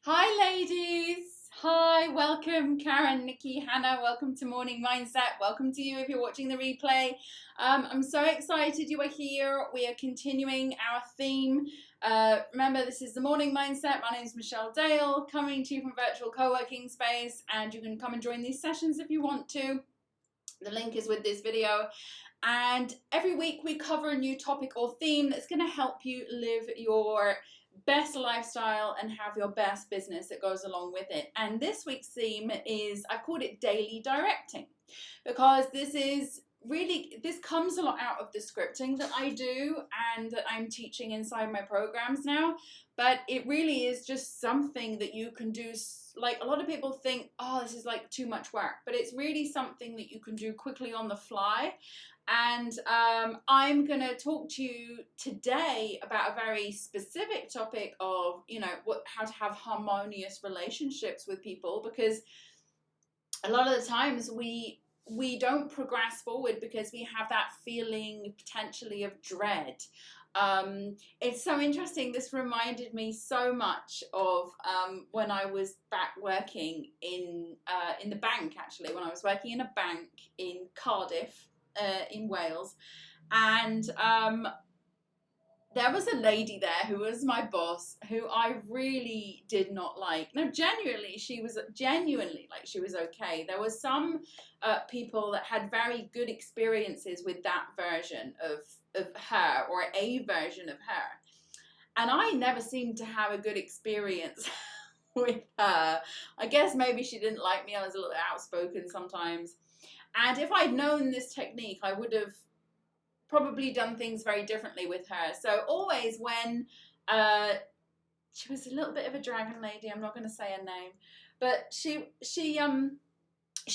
Hi, ladies. Hi, welcome, Karen, Nikki, Hannah. Welcome to Morning Mindset. Welcome to you if you're watching the replay. I'm so excited you are here. We are continuing our theme. Remember, this is the Morning Mindset. My name is Michelle Dale, coming to you from virtual co-working space, and you can come and join these sessions if you want to. The link is with this video. And every week we cover a new topic or theme that's going to help you live your best lifestyle and have your best business that goes along with it. And this week's theme is, I've called it daily directing, because this comes a lot out of the scripting that I do and that I'm teaching inside my programs now. But it really is just something that you can do. Like, a lot of people think, oh, this is like too much work, but it's really something that you can do quickly on the fly. And I'm going to talk to you today about a very specific topic of, how to have harmonious relationships with people, because a lot of the times we don't progress forward because we have that feeling potentially of dread. It's so interesting. This reminded me so much of when I was back working in the bank, actually, when I was working in a bank in Cardiff, in Wales, and there was a lady there who was my boss who I really did not like. No, genuinely, she was okay. There were some people that had very good experiences with that version of her, or a version of her. And I never seemed to have a good experience with her. I guess maybe she didn't like me. I was a little outspoken sometimes. And if I'd known this technique, I would have probably done things very differently with her. So always when she was a little bit of a dragon lady, I'm not going to say her name, but she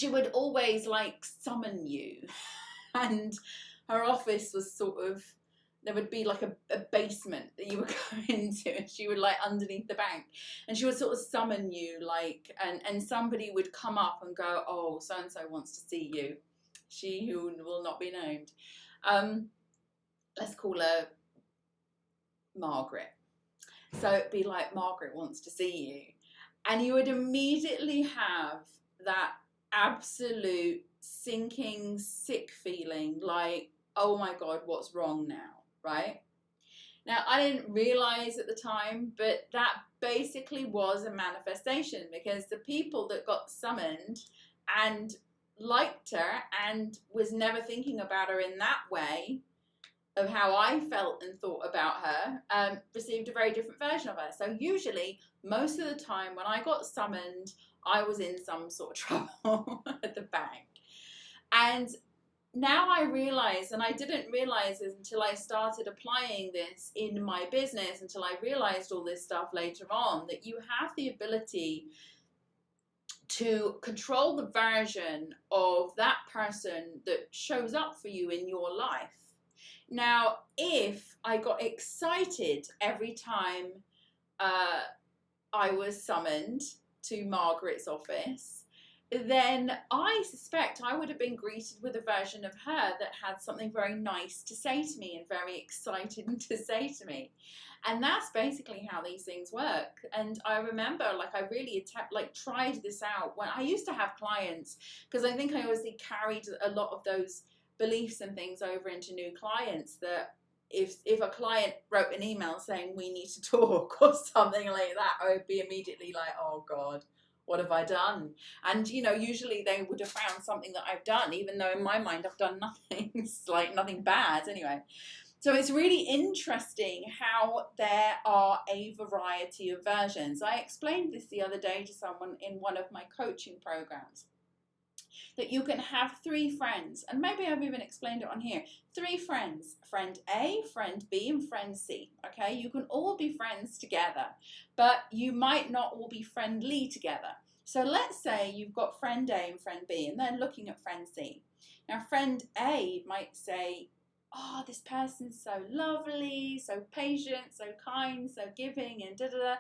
would always like summon you, and her office was sort of, there would be like a basement that you would go into, and she would like underneath the bank, and she would sort of summon you, like, and somebody would come up and go, oh, so and so wants to see you, she who will not be named. Let's call her Margaret. So it'd be like, Margaret wants to see you, and you would immediately have that absolute sinking, sick feeling, like, oh my God, what's wrong now, right? Now, I didn't realize at the time, but that basically was a manifestation, because the people that got summoned and liked her and was never thinking about her in that way of how I felt and thought about her, received a very different version of her. So usually, most of the time when I got summoned, I was in some sort of trouble at the bank. And now I realize, and I didn't realize this until I started applying this in my business, until I realized all this stuff later on, that you have the ability to control the version of that person that shows up for you in your life. Now, if I got excited every time I was summoned to Margaret's office, then I suspect I would have been greeted with a version of her that had something very nice to say to me and very exciting to say to me. And that's basically how these things work. And I remember, like, I really tried this out when I used to have clients, because I think I obviously carried a lot of those beliefs and things over into new clients, that if a client wrote an email saying we need to talk or something like that, I would be immediately like, oh God, what have I done? And usually they would have found something that I've done, even though in my mind I've done nothing. It's like nothing bad anyway. So it's really interesting how there are a variety of versions. I explained this the other day to someone in one of my coaching programs, that you can have 3 friends, and maybe I've even explained it on here. 3 friends, friend A, friend B, and friend C, okay? You can all be friends together, but you might not all be friendly together. So let's say you've got friend A and friend B, and they're looking at friend C. Now, friend A might say, oh, this person's so lovely, so patient, so kind, so giving, and da-da-da.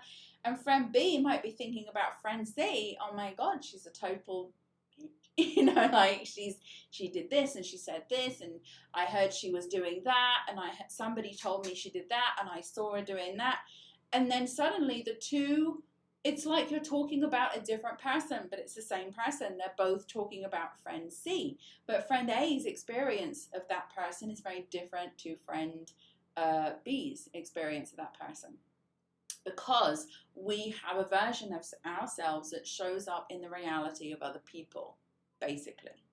And friend B might be thinking about friend C, oh my God, she's a total, like she did this and she said this, and I heard she was doing that, and somebody told me she did that, and I saw her doing that. And then suddenly the two it's like you're talking about a different person, but it's the same person. They're both talking about friend C, but friend A's experience of that person is very different to friend B's experience of that person, because we have a version of ourselves that shows up in the reality of other people, basically.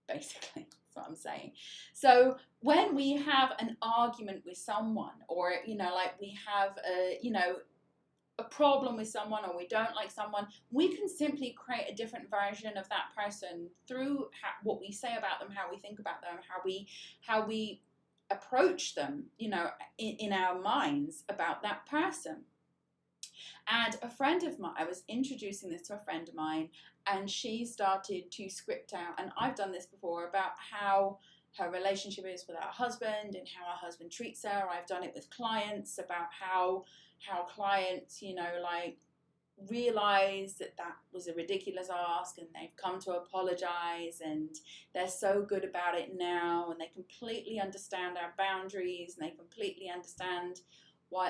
Basically, that's what I'm saying. So when we have an argument with someone, or, like we have a problem with someone, or we don't like someone, we can simply create a different version of that person through what we say about them, how we think about them, how we approach them, in our minds about that person. And a friend of mine, I was introducing this to a friend of mine, and she started to script out, and I've done this before, about how her relationship is with her husband and how her husband treats her. I've done it with clients, about how clients, like, realize that was a ridiculous ask, and they've come to apologize, and they're so good about it now, and they completely understand our boundaries, and they completely understand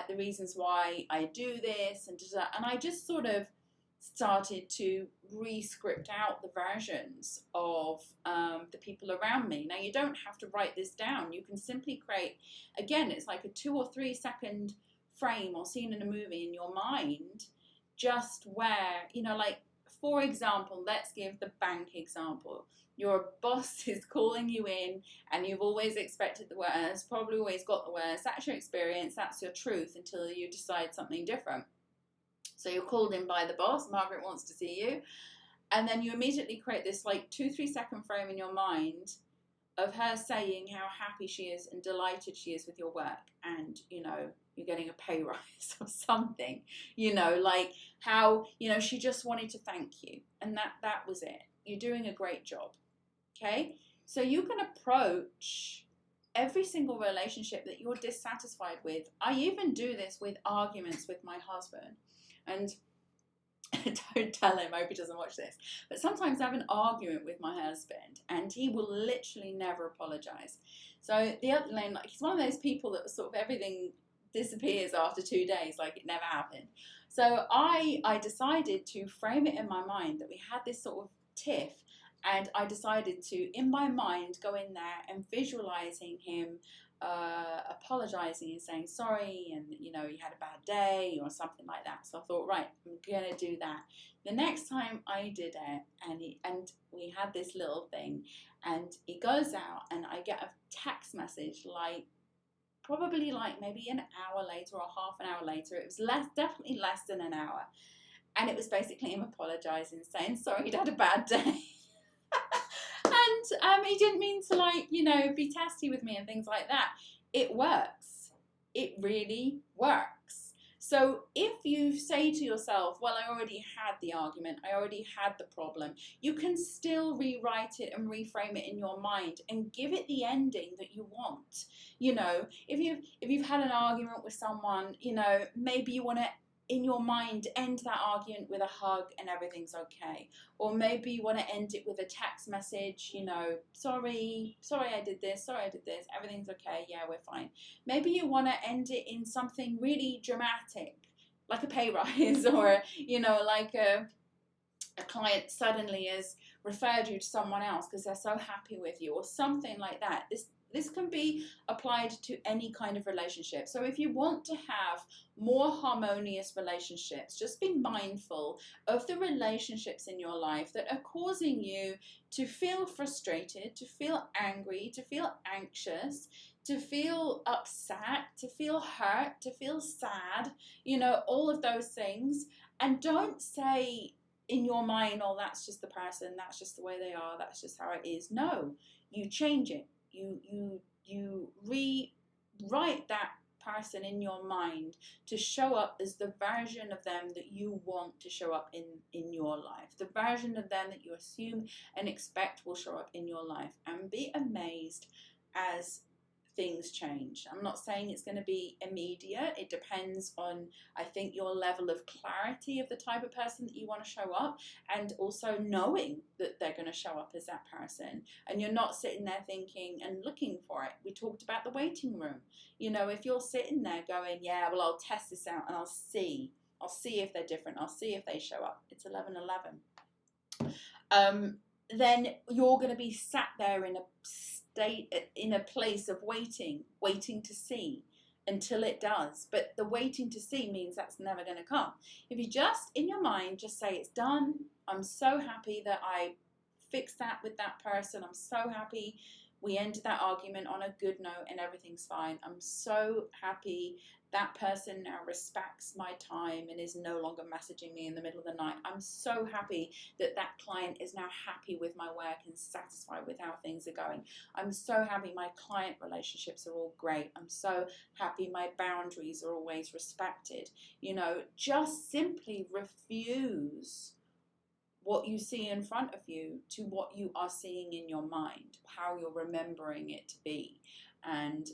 the reasons why I do this, and I just sort of started to re-script out the versions of the people around me. Now, you don't have to write this down. You can simply create, again, it's like a 2 or 3 second frame or scene in a movie in your mind, just where, like, for example, let's give the bank example. Your boss is calling you in, and you've always expected the worst, probably always got the worst. That's your experience, that's your truth, until you decide something different. So you're called in by the boss, Margaret wants to see you, and then you immediately create this like 2-3 second frame in your mind of her saying how happy she is and delighted she is with your work, and you're getting a pay rise or something, like how she just wanted to thank you, and that was it. You're doing a great job. Okay, so you can approach every single relationship that you're dissatisfied with. I even do this with arguments with my husband, and don't tell him, I hope he doesn't watch this, but sometimes I have an argument with my husband, and he will literally never apologize. So the other lane, like, he's one of those people that sort of everything disappears after 2 days, like it never happened. So I decided to frame it in my mind that we had this sort of tiff, and I decided to, in my mind, go in there and visualizing him apologizing and saying sorry, and he had a bad day or something like that. So I thought, right, I'm gonna do that. The next time I did it, and we had this little thing, and it goes out, and I get a text message, like probably like maybe an hour later or half an hour later. It was definitely less than an hour, and it was basically him apologizing, saying sorry, he'd had a bad day. And he didn't mean to, like, be testy with me and things like that. It works. It really works. So if you say to yourself, well, I already had the argument, I already had the problem, you can still rewrite it and reframe it in your mind and give it the ending that you want. If you've had an argument with someone, maybe you want to, in your mind, end that argument with a hug and everything's okay. Or maybe you want to end it with a text message, sorry I did this, everything's okay, yeah, we're fine. Maybe you want to end it in something really dramatic, like a pay rise, or like a client suddenly has referred you to someone else because they're so happy with you, or something like that. This can be applied to any kind of relationship. So if you want to have more harmonious relationships, just be mindful of the relationships in your life that are causing you to feel frustrated, to feel angry, to feel anxious, to feel upset, to feel hurt, to feel sad, all of those things. And don't say in your mind, oh, that's just the person, that's just the way they are, that's just how it is. No, you change it. You rewrite that person in your mind to show up as the version of them that you want to show up in your life, the version of them that you assume and expect will show up in your life, and be amazed as things change. I'm not saying it's going to be immediate. It depends on, I think, your level of clarity of the type of person that you want to show up, and also knowing that they're going to show up as that person, and you're not sitting there thinking and looking for it. We talked about the waiting room. If you're sitting there going, yeah, well, I'll test this out and I'll see, I'll see if they're different. I'll see if they show up. It's 11:11. Then you're going to be sat there in a place of waiting to see until it does. But the waiting to see means that's never going to come. If you just, in your mind, just say, it's done. I'm so happy that I fixed that with that person. I'm so happy we ended that argument on a good note and everything's fine. I'm so happy that person now respects my time and is no longer messaging me in the middle of the night. I'm so happy that that client is now happy with my work and satisfied with how things are going. I'm so happy my client relationships are all great. I'm so happy my boundaries are always respected. You know, just simply refuse what you see in front of you to what you are seeing in your mind, how you're remembering it to be, and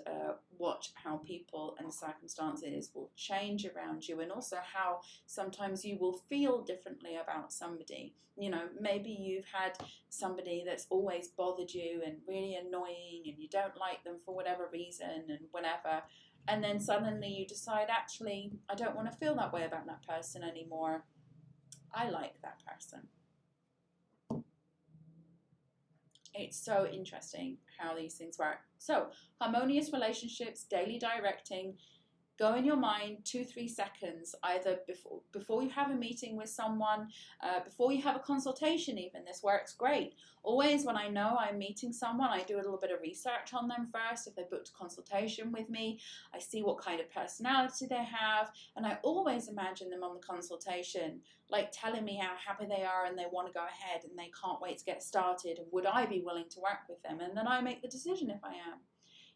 watch how people and circumstances will change around you, and also how sometimes you will feel differently about somebody. You know, maybe you've had somebody that's always bothered you and really annoying and you don't like them for whatever reason and whatever, and then suddenly you decide, actually, I don't want to feel that way about that person anymore. I like that person. It's so interesting how these things work. So, harmonious relationships, daily directing. Go in your mind 2-3 seconds, either before you have a meeting with someone, before you have a consultation even. This works great. Always when I know I'm meeting someone, I do a little bit of research on them first. If they booked a consultation with me, I see what kind of personality they have, and I always imagine them on the consultation, like telling me how happy they are and they want to go ahead and they can't wait to get started, and would I be willing to work with them? And then I make the decision if I am.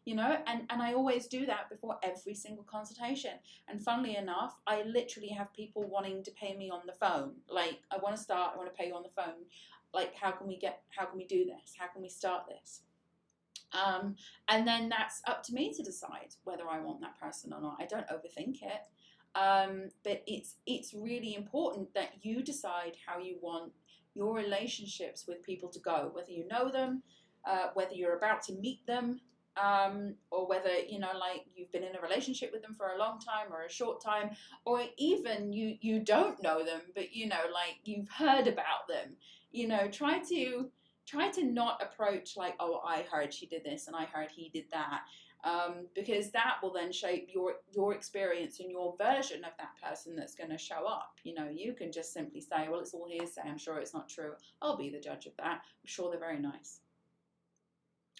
You know, and I always do that before every single consultation. And funnily enough, I literally have people wanting to pay me on the phone. Like, I want to pay you on the phone. Like, how can we do this? How can we start this? And then that's up to me to decide whether I want that person or not. I don't overthink it. But it's really important that you decide how you want your relationships with people to go, whether you know them, whether you're about to meet them, or whether, you know, like you've been in a relationship with them for a long time or a short time, or even you don't know them, but, you know, like you've heard about them. You know, try to not approach like, oh, I heard she did this and I heard he did that, because that will then shape your experience and your version of that person that's going to show up. You know, you can just simply say, well, it's all hearsay, I'm sure it's not true, I'll be the judge of that, I'm sure they're very nice.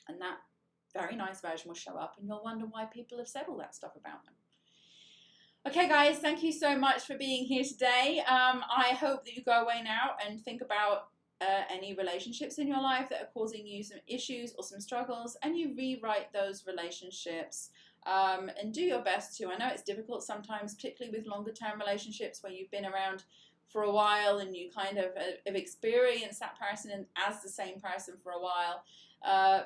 And that very nice version will show up and you'll wonder why people have said all that stuff about them. Okay, guys, thank you so much for being here today. I hope that you go away now and think about any relationships in your life that are causing you some issues or some struggles, and you rewrite those relationships, and do your best to. I know it's difficult sometimes, particularly with longer term relationships where you've been around for a while and you kind of have experienced that person as the same person for a while.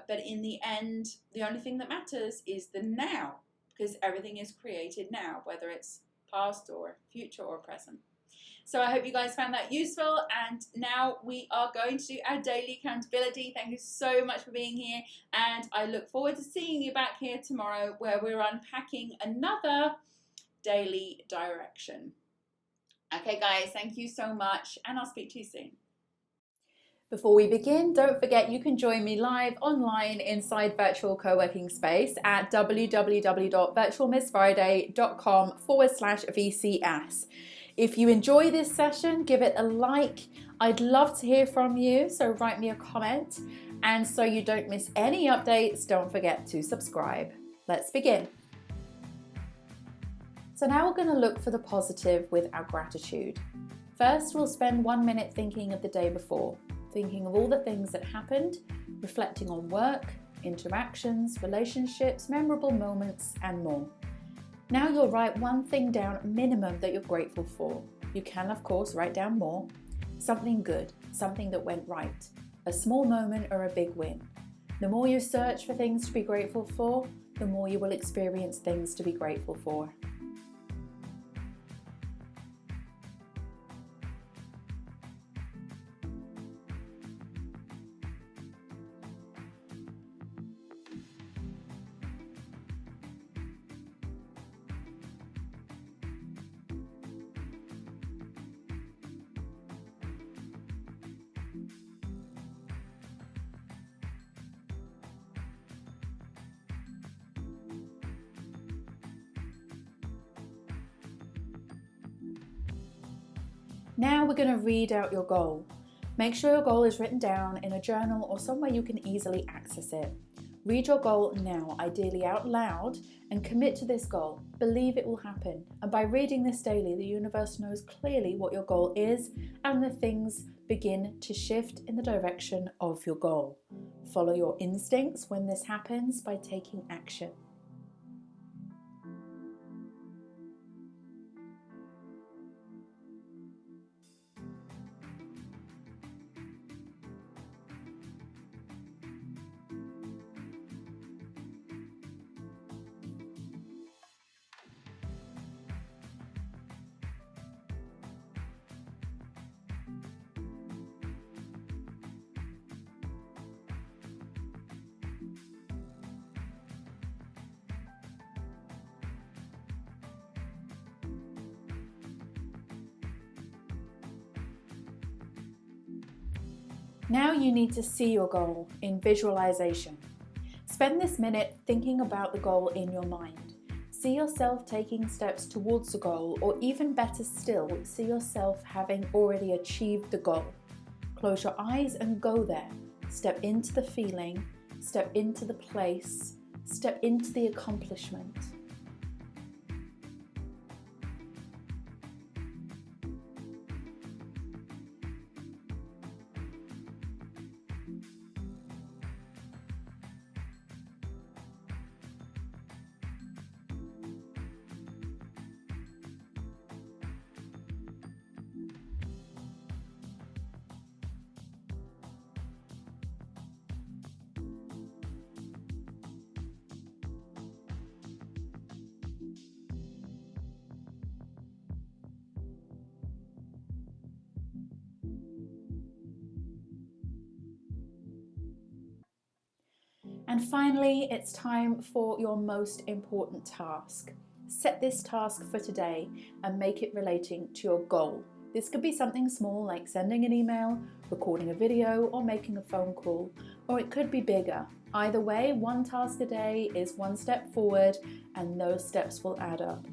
But in the end, the only thing that matters is the now, because everything is created now, whether it's past or future or present. So I hope you guys found that useful. And now we are going to do our daily accountability. Thank you so much for being here. And I look forward to seeing you back here tomorrow, where we're unpacking another daily direction. Okay, guys, thank you so much. And I'll speak to you soon. Before we begin, don't forget you can join me live online inside Virtual Co-working Space at www.virtualmissfriday.com/VCS. If you enjoy this session, give it a like. I'd love to hear from you, so write me a comment. And so you don't miss any updates, don't forget to subscribe. Let's begin. So now we're going to look for the positive with our gratitude. First, we'll spend 1 minute thinking of the day before, thinking of all the things that happened, reflecting on work, interactions, relationships, memorable moments, and more. Now you'll write one thing down minimum that you're grateful for. You can, of course, write down more. Something good, something that went right, a small moment or a big win. The more you search for things to be grateful for, the more you will experience things to be grateful for. Now we're going to read out your goal. Make sure your goal is written down in a journal or somewhere you can easily access it. Read your goal now, ideally out loud, and commit to this goal. Believe it will happen. And by reading this daily, the universe knows clearly what your goal is, and the things begin to shift in the direction of your goal. Follow your instincts when this happens by taking action. Now you need to see your goal in visualization. Spend this minute thinking about the goal in your mind. See yourself taking steps towards the goal, or even better still, see yourself having already achieved the goal. Close your eyes and go there. Step into the feeling, step into the place, step into the accomplishment. And finally, it's time for your most important task. Set this task for today and make it relating to your goal. This could be something small like sending an email, recording a video, or making a phone call, or it could be bigger. Either way, one task a day is one step forward, and those steps will add up.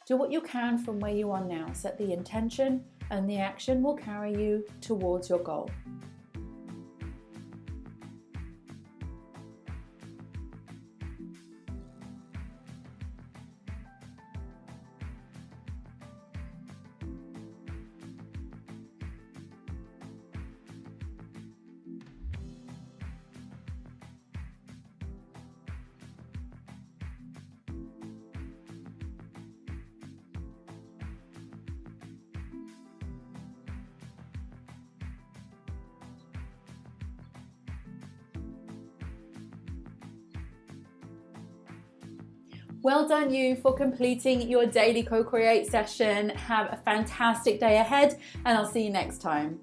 Do what you can from where you are now. Set the intention, and the action will carry you towards your goal. Well done you for completing your daily co-create session. Have a fantastic day ahead, and I'll see you next time.